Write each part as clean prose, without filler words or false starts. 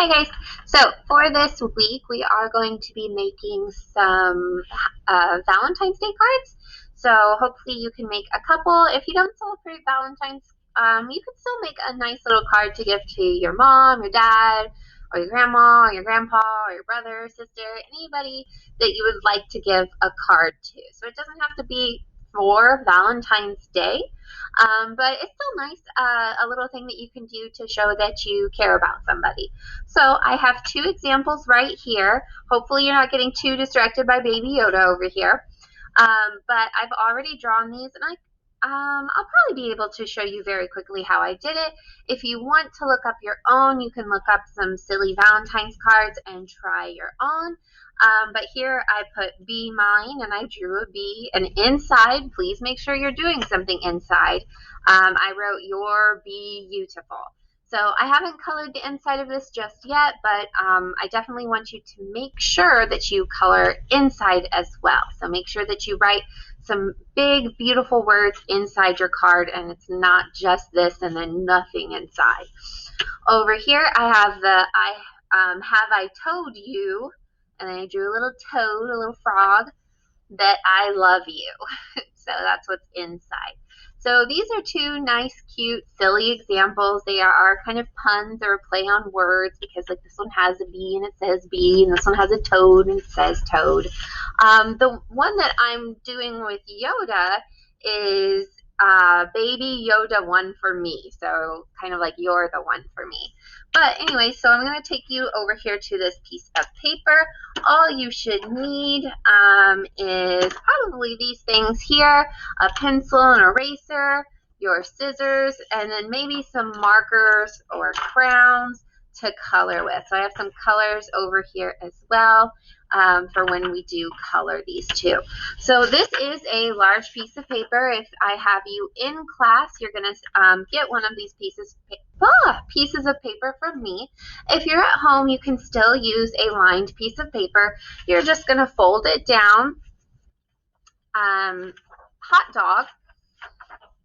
Hi guys. So for this week, we are going to be making some Valentine's Day cards. So hopefully you can make a couple. If you don't celebrate Valentine's, you can still make a nice little card to give to your mom, your dad, or your grandma, or your grandpa, or your brother, sister, anybody that you would like to give a card to. So it doesn't have to be for Valentine's Day. But it's still nice, a little thing that you can do to show that you care about somebody. So I have two examples right here. Hopefully you're not getting too distracted by Baby Yoda over here. But I've already drawn these, and I'll probably be able to show you very quickly how I did it. If you want to look up your own, you can look up some silly Valentine's cards and try your own. But here I put be mine, and I drew a bee, and inside, please make sure you're doing something inside. I wrote your be beautiful. So I haven't colored the inside of this just yet, but I definitely want you to make sure that you color inside as well. So make sure that you write some big, beautiful words inside your card, and it's not just this and then nothing inside. Over here, I have the have I told you, and then I drew a little toad, a little frog, that I love you. So that's what's inside. So these are two nice, cute, silly examples. They are kind of puns or play on words because like this one has a bee and it says bee, and this one has a toad and it says toad. The one that I'm doing with Yoda is Baby Yoda one for me. So kind of like you're the one for me. But anyway, so I'm going to take you over here to this piece of paper. All you should need is probably these things here, a pencil, an eraser, your scissors, and then maybe some markers or crowns to color with. So I have some colors over here as well for when we do color these two. So this is a large piece of paper. If I have you in class, you're going to get one of these pieces of paper from me. If you're at home, you can still use a lined piece of paper. You're just going to fold it down, hot dog,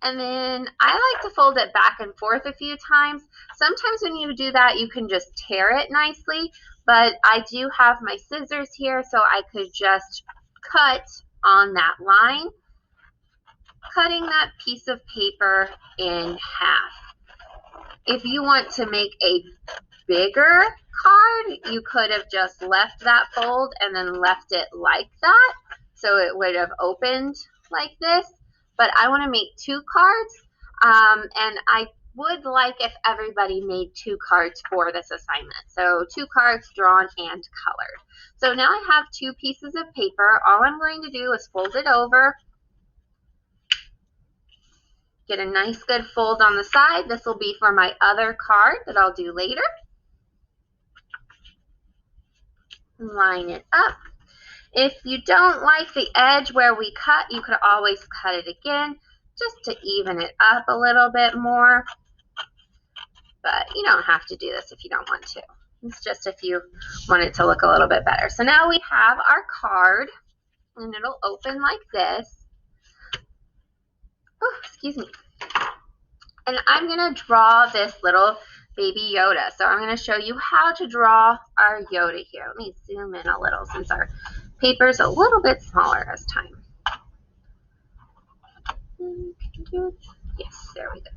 and then I like to fold it back and forth a few times. Sometimes when you do that, you can just tear it nicely, but I do have my scissors here, so I could just cut on that line, cutting that piece of paper in half. If you want to make a bigger card, you could have just left that fold and then left it like that, so it would have opened like this. But I want to make two cards, and I would like if everybody made two cards for this assignment. So two cards drawn and colored. So now I have two pieces of paper. All I'm going to do is fold it over, get a nice good fold on the side. This will be for my other card that I'll do later. Line it up. If you don't like the edge where we cut, you could always cut it again just to even it up a little bit more. But you don't have to do this if you don't want to. It's just if you want it to look a little bit better. So now we have our card, and it'll open like this. Oh, excuse me. And I'm going to draw this little Baby Yoda. So I'm going to show you how to draw our Yoda here. Let me zoom in a little since our paper's a little bit smaller this time. Yes, there we go.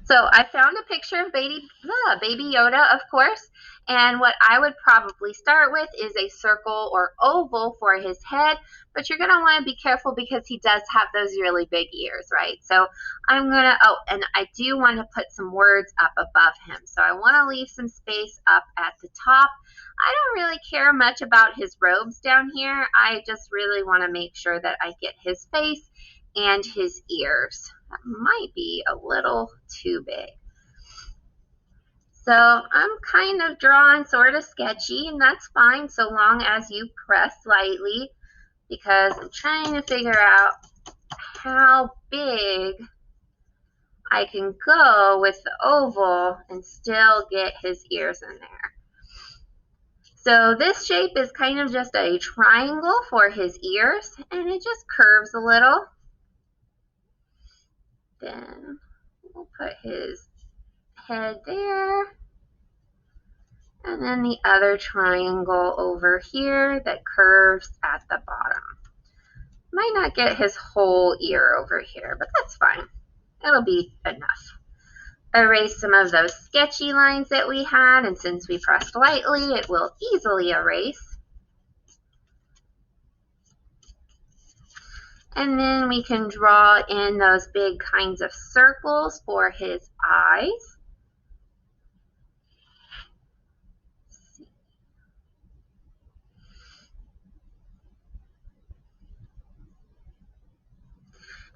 So I found a picture of Baby Yoda, of course, and what I would probably start with is a circle or oval for his head, but you're going to want to be careful because he does have those really big ears, right? So I'm going to, and I do want to put some words up above him. So I want to leave some space up at the top. I don't really care much about his robes down here. I just really want to make sure that I get his face and his ears. That might be a little too big. So I'm kind of drawing sort of sketchy, and that's fine so long as you press lightly, because I'm trying to figure out how big I can go with the oval and still get his ears in there. So this shape is kind of just a triangle for his ears, and it just curves a little. Then we'll put his head there. And then the other triangle over here that curves at the bottom. Might not get his whole ear over here, but that's fine. It'll be enough. Erase some of those sketchy lines that we had, and since we pressed lightly, it will easily erase. And then we can draw in those big kinds of circles for his eyes.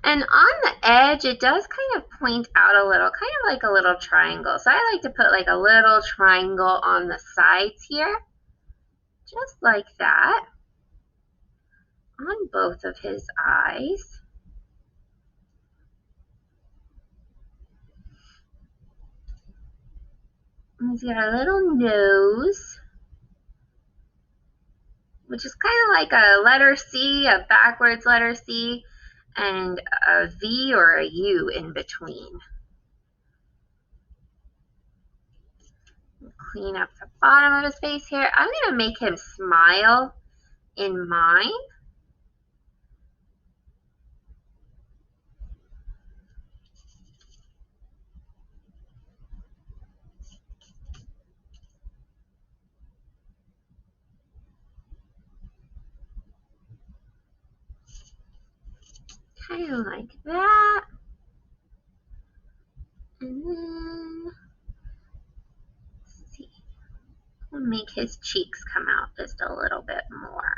And on the edge, it does kind of point out a little, kind of like a little triangle. So I like to put like a little triangle on the sides here, just like that, on both of his eyes. And he's got a little nose, which is kind of like a letter C, a backwards letter C, and a V or a U in between. Clean up the bottom of his face here. I'm going to make him smile in mine. Kind of like that. And then, let's see, we'll make his cheeks come out just a little bit more.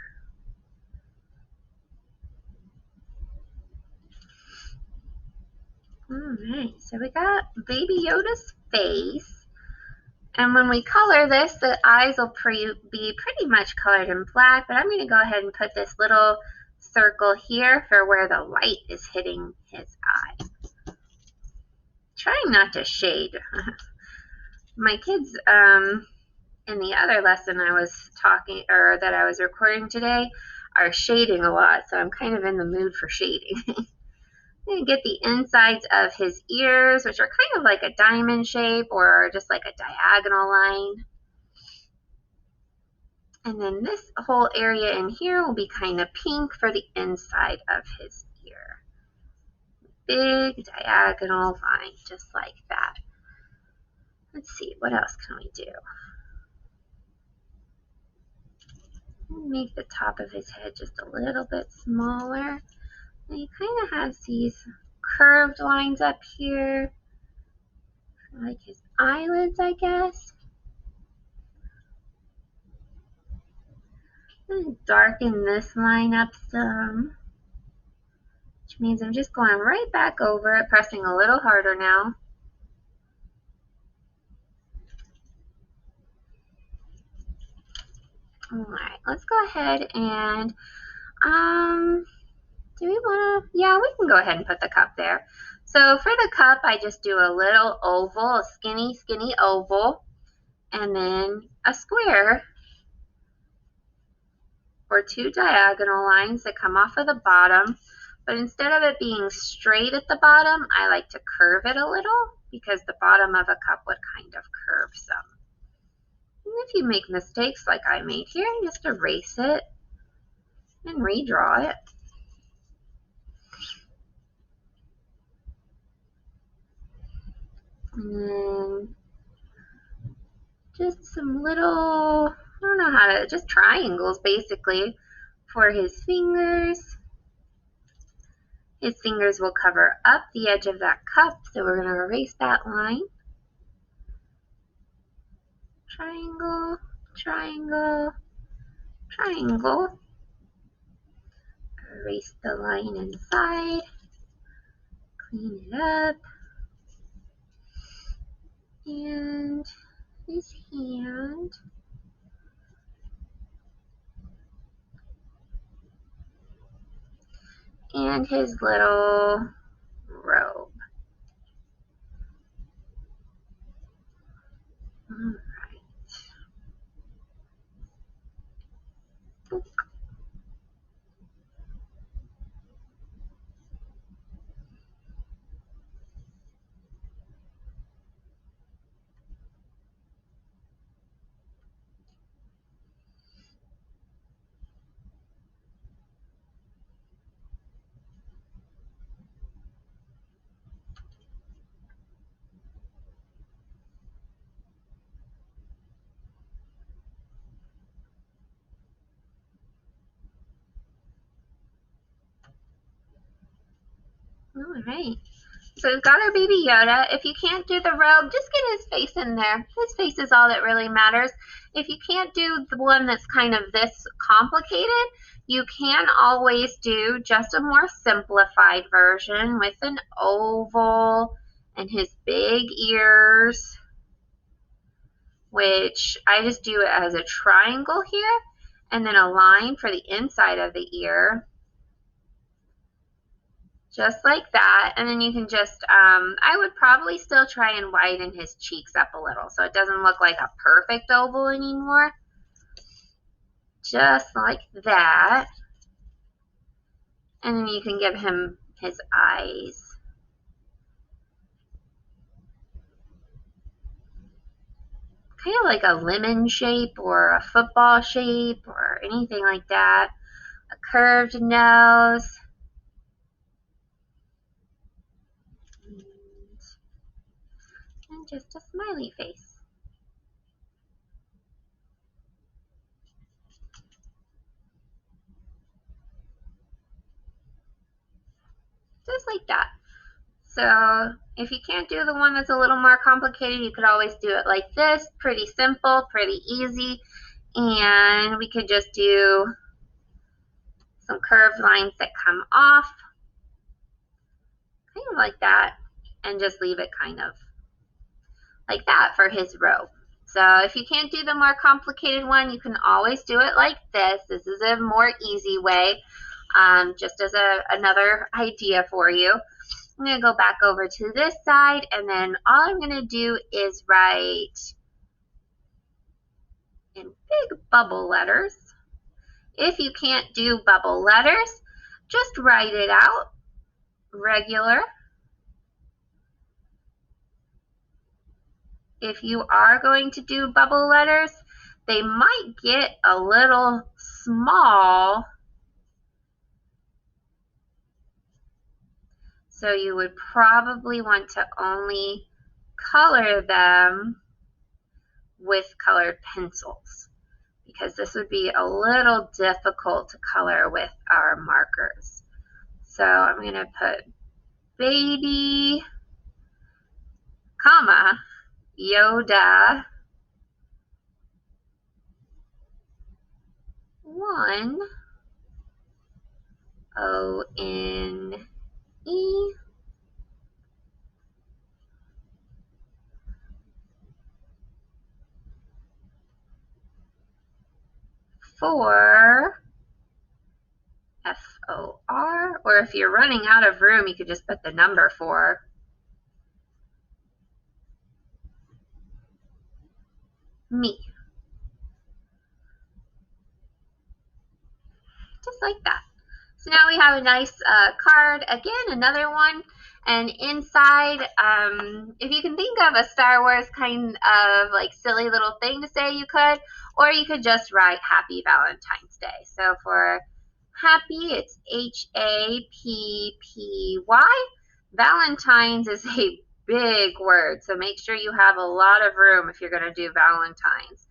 Alright, so we got Baby Yoda's face. And when we color this, the eyes will be pretty much colored in black, but I'm going to go ahead and put this little circle here for where the light is hitting his eye. Trying not to shade. My kids, in the other lesson I was talking, or that I was recording today, are shading a lot, so I'm kind of in the mood for shading. I'm going to get the insides of his ears, which are kind of like a diamond shape or just like a diagonal line. And then this whole area in here will be kind of pink for the inside of his ear. Big diagonal line, just like that. Let's see, what else can we do? Make the top of his head just a little bit smaller. And he kind of has these curved lines up here, like his eyelids, I guess. I'm going to darken this line up some, which means I'm just going right back over it, pressing a little harder now. Alright, let's go ahead and, do we want to, yeah, we can go ahead and put the cup there. So for the cup, I just do a little oval, a skinny, skinny oval, and then a square, or two diagonal lines that come off of the bottom. But instead of it being straight at the bottom, I like to curve it a little because the bottom of a cup would kind of curve some. And if you make mistakes like I made here, just erase it and redraw it. And then just some little, I don't know how to, just triangles basically for his fingers. His fingers will cover up the edge of that cup, so we're going to erase that line. Triangle, triangle, triangle. Erase the line inside. Clean it up. And his hand. And his little robe. Alright. All right. So we've got our baby Yoda. If you can't do the robe, just get his face in there. His face is all that really matters. If you can't do the one that's kind of this complicated, you can always do just a more simplified version with an oval and his big ears, which I just do it as a triangle here, and then a line for the inside of the ear. Just like that, and then you can just, I would probably still try and widen his cheeks up a little so it doesn't look like a perfect oval anymore. Just like that. And then you can give him his eyes. Kind of like a lemon shape or a football shape or anything like that. A curved nose. And just a smiley face. Just like that. So if you can't do the one that's a little more complicated, you could always do it like this. Pretty simple, pretty easy. And we could just do some curved lines that come off, kind of like that, and just leave it kind of like that for his robe. So if you can't do the more complicated one, you can always do it like this. This is a more easy way, just as another idea for you. I'm going to go back over to this side, and then all I'm going to do is write in big bubble letters. If you can't do bubble letters, just write it out regular. If you are going to do bubble letters, they might get a little small. So you would probably want to only color them with colored pencils, because this would be a little difficult to color with our markers. So I'm going to put baby, comma, Yoda 1 ONE 4 FOR, or if you're running out of room, you could just put the number 4. Me. Just like that. So now we have a nice card, again, another one, and inside, if you can think of a Star Wars kind of like silly little thing to say, you could, or you could just write Happy Valentine's Day. So for happy, it's HAPPY. Valentine's is a big word, so make sure you have a lot of room if you're going to do Valentine's,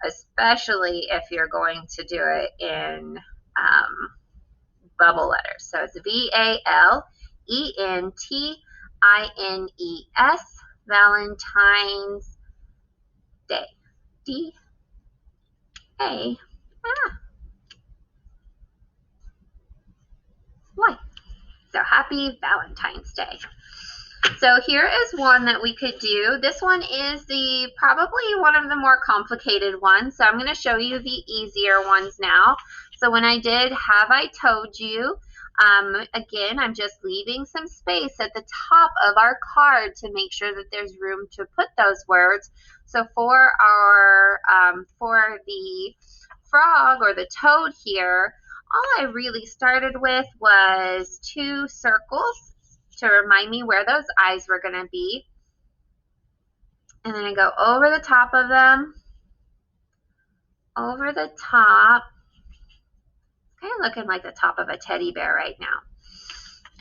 especially if you're going to do it in bubble letters. So it's VALENTINES, Valentine's Day. DAY. So happy Valentine's Day. So here is one that we could do. This one is probably one of the more complicated ones. So I'm going to show you the easier ones now. So when I did Have I Told You, again, I'm just leaving some space at the top of our card to make sure that there's room to put those words. So for for the frog or the toad here, all I really started with was 2 circles to remind me where those eyes were going to be. And then I go over the top of them, over the top. It's kind of looking like the top of a teddy bear right now.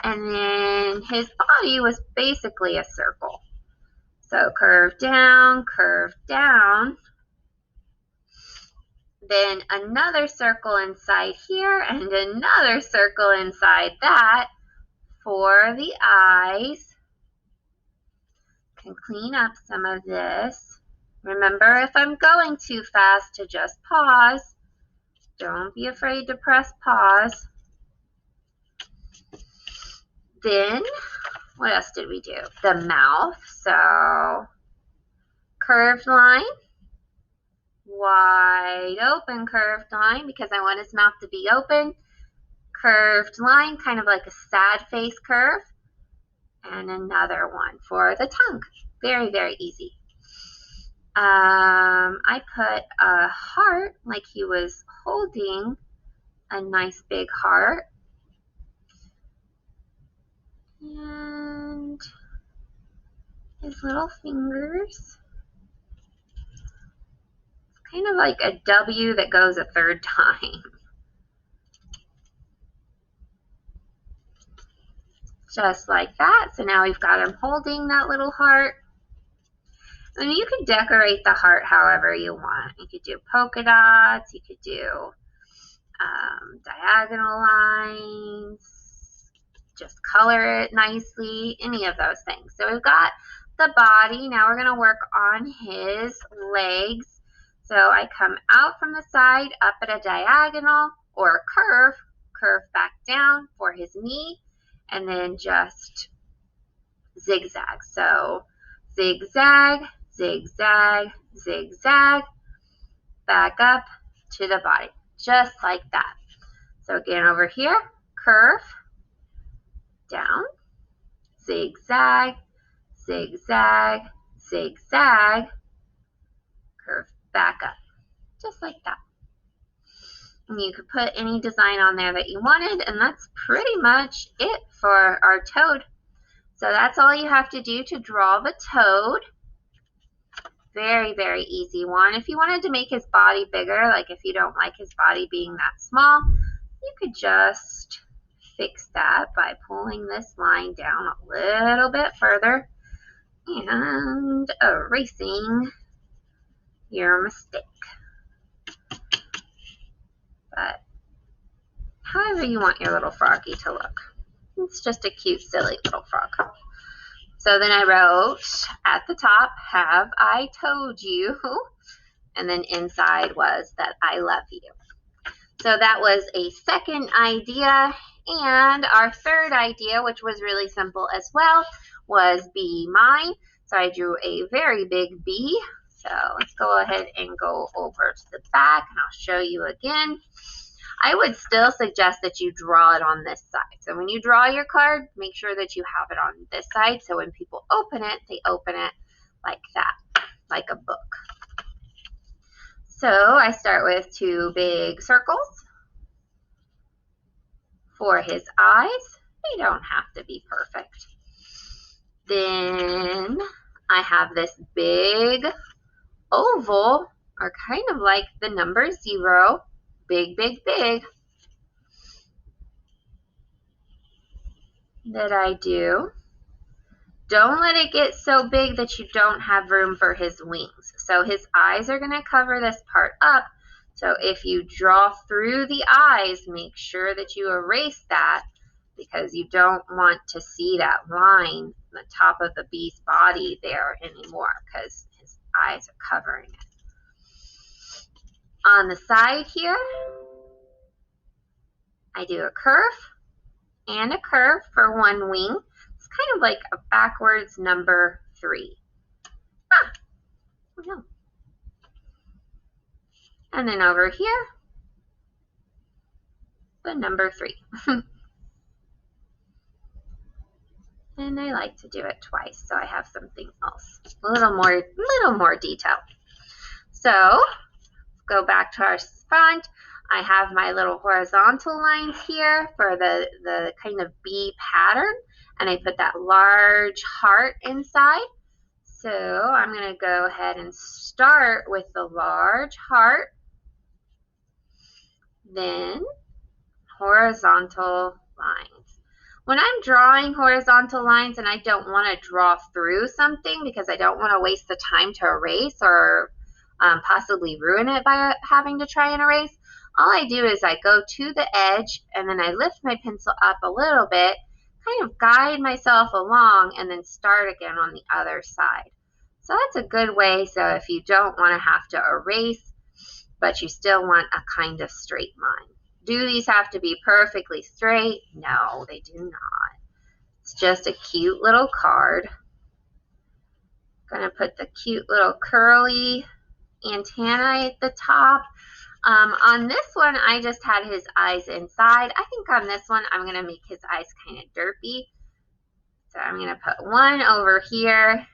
And then his body was basically a circle. So curve down, then another circle inside here, and another circle inside that for the eyes. Can clean up some of this. Remember, if I'm going too fast, to just pause. Don't be afraid to press pause. Then, what else did we do? The mouth. So, curved line. Wide open curved line because I want his mouth to be open. Curved line, kind of like a sad face curve. And another one for the tongue. Very, very easy. I put a heart, like he was holding a nice big heart. And his little fingers. It's kind of like a W that goes a third time. Just like that. So now we've got him holding that little heart. And you can decorate the heart however you want. You could do polka dots. You could do diagonal lines. Just color it nicely. Any of those things. So we've got the body. Now we're going to work on his legs. So I come out from the side, up at a diagonal or a curve back down for his knee, and then just zigzag. So zigzag, zigzag, zigzag, back up to the body, just like that. So again, over here, curve, down, zigzag, zigzag, zigzag, curve back up, just like that. And you could put any design on there that you wanted, and that's pretty much it for our toad. So that's all you have to do to draw the toad. Very, very easy one. If you wanted to make his body bigger, like if you don't like his body being that small, you could just fix that by pulling this line down a little bit further and erasing your mistake. But however you want your little froggy to look. It's just a cute, silly little frog. So then I wrote at the top, have I told you? And then inside was that I love you. So that was a second idea. And our third idea, which was really simple as well, was be mine. So I drew a very big B. So let's go ahead and go over to the back and I'll show you again. I would still suggest that you draw it on this side. So when you draw your card, make sure that you have it on this side. So when people open it, they open it like that, like a book. So I start with two big circles for his eyes. They don't have to be perfect. Then I have this big oval, or kind of like the number 0. Big, big, big, that I do. Don't let it get so big that you don't have room for his wings. So his eyes are going to cover this part up. So if you draw through the eyes, make sure that you erase that because you don't want to see that line on the top of the bee's body there anymore because his eyes are covering it. On the side here, I do a curve and a curve for one wing. It's kind of like a backwards number 3. Ah, oh no. And then over here, the number 3. And I like to do it twice, so I have something else, a little more detail. So go back to our front. I have my little horizontal lines here for the kind of bee pattern, and I put that large heart inside. So I'm going to go ahead and start with the large heart, then horizontal lines. When I'm drawing horizontal lines and I don't want to draw through something because I don't want to waste the time to erase or possibly ruin it by having to try and erase, all I do is I go to the edge and then I lift my pencil up a little bit, kind of guide myself along and then start again on the other side. So that's a good way. So if you don't want to have to erase, but you still want a kind of straight line. Do these have to be perfectly straight? No, they do not. It's just a cute little card. I'm going to put the cute little curly antennae at the top. On this one, I just had his eyes inside. I think on this one, I'm going to make his eyes kind of derpy. So I'm going to put one over here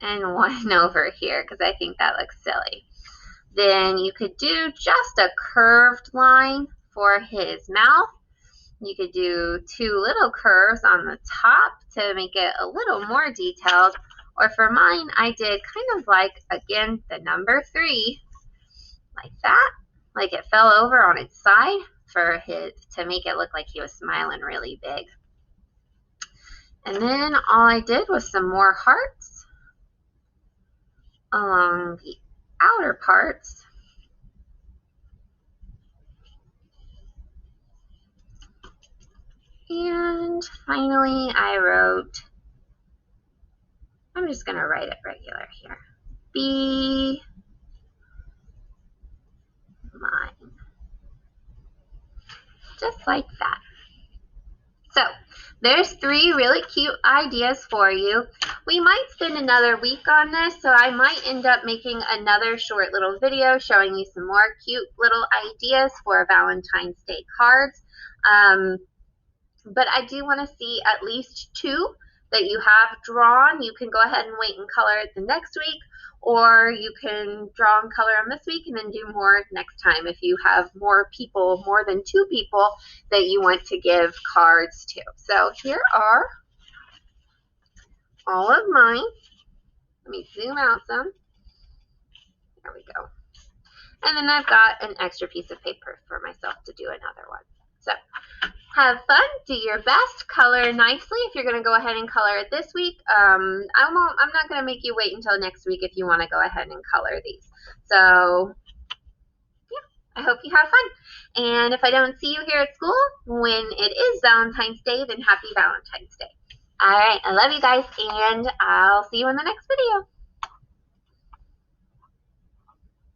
and one over here because I think that looks silly. Then you could do just a curved line for his mouth. You could do two little curves on the top to make it a little more detailed. Or for mine, I did kind of like, again, the number 3, like that. Like it fell over on its side to make it look like he was smiling really big. And then all I did was some more hearts along the outer parts. And finally I wrote, I'm just going to write it regular here, be mine. Just like that. So there's 3 really cute ideas for you. We might spend another week on this, so I might end up making another short little video showing you some more cute little ideas for Valentine's Day cards. But I do want to see at least 2 that you have drawn. You can go ahead and wait and color it the next week, or you can draw and color them this week and then do more next time if you have more people, more than 2 people that you want to give cards to. So here are all of mine. Let me zoom out some. There we go. And then I've got an extra piece of paper for myself to do another one. So have fun, do your best, color nicely. If you're going to go ahead and color it this week, I'm not going to make you wait until next week if you want to go ahead and color these. So yeah, I hope you have fun. And if I don't see you here at school when it is Valentine's Day, then happy Valentine's Day. All right, I love you guys, and I'll see you in the next video.